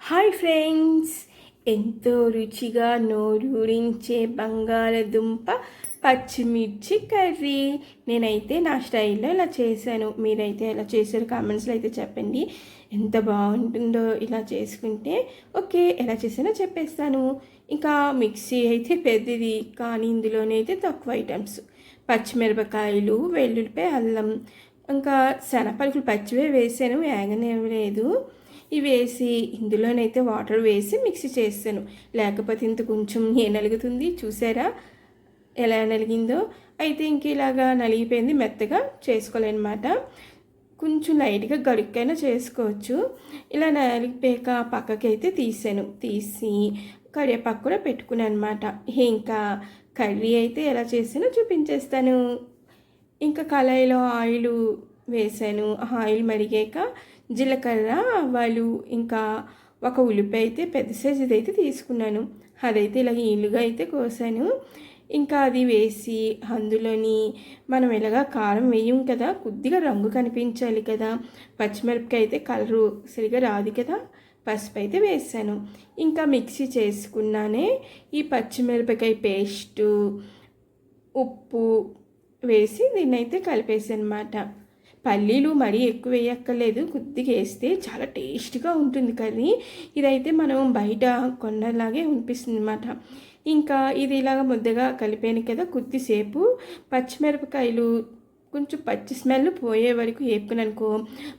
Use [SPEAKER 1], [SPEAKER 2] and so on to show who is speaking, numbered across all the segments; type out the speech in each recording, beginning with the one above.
[SPEAKER 1] Hi friends, ఎంతో రుచిగా నోరూరించే బంగాళదుంప పచ్చిమిర్చి కర్రీ నేనైతే నా స్టైల్లో ఇలా చేశాను. మీరైతే ఎలా చేశారు కామెంట్స్లో అయితే చెప్పండి. ఎంత బాగుంటుందో ఇలా చేసుకుంటే. ఓకే, ఎలా చేసానో చెప్పేస్తాను. ఇంకా మిక్సీ అయితే పెద్దది, కానీ ఇందులోనైతే తక్కువ ఐటమ్స్. పచ్చిమిరపకాయలు, వెల్లుల్లిపాయ, అల్లం, ఇంకా శనగపలుకులు పచ్చివే వేసాను, వేగనివ్వలేదు. ఇవి వేసి ఇందులోనైతే వాటర్ వేసి మిక్సీ చేస్తాను. లేకపోతే ఇంత కొంచెం నలుగుతుంది, చూసారా ఎలా నలిగిందో. అయితే ఇంక ఇలాగా నలిగిపోయింది, మెత్తగా చేసుకోలేనమాట. కొంచెం లైట్గా గడుక్కైనా చేసుకోవచ్చు. ఇలా నలిగిపోయాక పక్కకి అయితే తీసి కరివేపాకు కూడా పెట్టుకున్నాను అనమాట. ఇంకా కర్రీ అయితే ఎలా చేసానో చూపించేస్తాను. ఇంకా కళాయిలో ఆయిల్ వేసాను. ఆయిల్ మరిగాక జీలకర్ర, ఆవాలు, ఇంకా ఒక ఉల్లిపాయ అయితే పెద్ద సైజుది అయితే తీసుకున్నాను. అదైతే ఇలా ఈలుగా అయితే కోసాను. ఇంకా అది వేసి అందులోని మనం ఎలాగా కారం వేయం కదా, కొద్దిగా రంగు కనిపించాలి కదా. పచ్చిమిరపకాయ అయితే కలరు సరిగా రాదు కదా, పసుపు అయితే వేసాను. ఇంకా మిక్సీ చేసుకున్నానే ఈ పచ్చిమిరపకాయ పేస్టు, ఉప్పు వేసి దీన్నైతే కలిపేసాను అన్నమాట. పల్లీలు మరీ ఎక్కువ వేయక్కర్లేదు, కొద్దిగా వేస్తే చాలా టేస్ట్గా ఉంటుంది కర్రీ. ఇదైతే మనం బయట కొన్నలాగే అనిపిస్తుంది అన్నమాట. ఇంకా ఇది ఇలాగ ముద్దగా కలిపాను కదా, కొద్దిసేపు పచ్చిమిరపకాయలు కొంచెం పచ్చి స్మెల్ పోయే వరకు వేపుకుననుకో,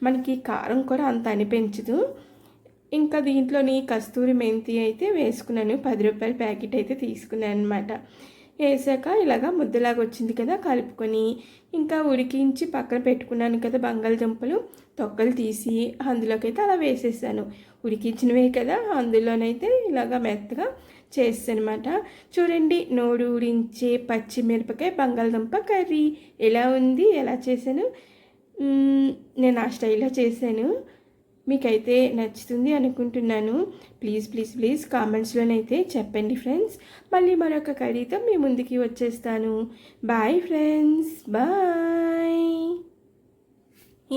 [SPEAKER 1] మనకి కారం కూడా అంత అనిపించదు. ఇంకా దీంట్లోని కస్తూరి మెంతి అయితే వేసుకున్నాను, 10 రూపాయల ప్యాకెట్ అయితే తీసుకున్నాను అనమాట. వేసాక ఇలాగా ముద్దలాగా వచ్చింది కదా, కలుపుకొని ఇంకా ఉడికించి పక్కన పెట్టుకున్నాను కదా బంగాళదుంపలు, తొక్కలు తీసి అందులోకైతే అలా వేసేసాను. ఉడికించినవే కదా, అందులోనైతే ఇలాగా మెత్తగా చేస్తాను అనమాట. చూడండి, నోరు ఊరించే పచ్చిమిరపకాయ బంగాళదుంప కర్రీ ఎలా ఉంది, ఎలా చేశాను. నేను ఆ స్టైల్లో చేశాను. మీకైతే నచ్చుతుంది అనుకుంటున్నాను. ప్లీజ్ కామెంట్స్లోనైతే చెప్పండి ఫ్రెండ్స్. మళ్ళీ మరొక కర్రీతో మీ ముందుకి వచ్చేస్తాను. Bye friends, bye.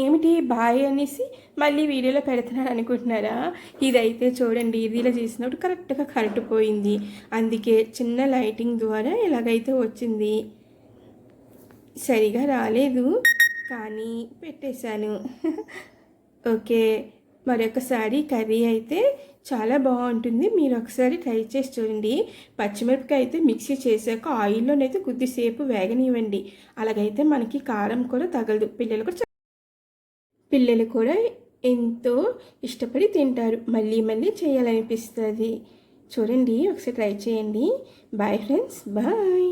[SPEAKER 1] ఏమిటి బాయ్ అనేసి మళ్ళీ వీడియోలో పెడుతున్నాను అనుకుంటున్నారా? ఇదైతే చూడండి, ఇదిలో చేసినప్పుడు కరెక్ట్గా కరెంట్ పోయింది, అందుకే చిన్న లైటింగ్ ద్వారా ఎలాగైతే వచ్చింది. సరిగా రాలేదు, కానీ పెట్టేశాను. ఓకే, మరొకసారి కర్రీ అయితే చాలా బాగుంటుంది, మీరు ఒకసారి ట్రై చేసి చూడండి. పచ్చిమిరపకాయ అయితే మిక్సీ చేశాక ఆయిల్లోనైతే కొద్దిసేపు వేగనివ్వండి, అలాగైతే మనకి కారం కూడా తగలదు. పిల్లలు కూడా ఎంతో ఇష్టపడి తింటారు, మళ్ళీ చేయాలనిపిస్తుంది. చూడండి, ఒకసారి ట్రై చేయండి. Bye friends, bye.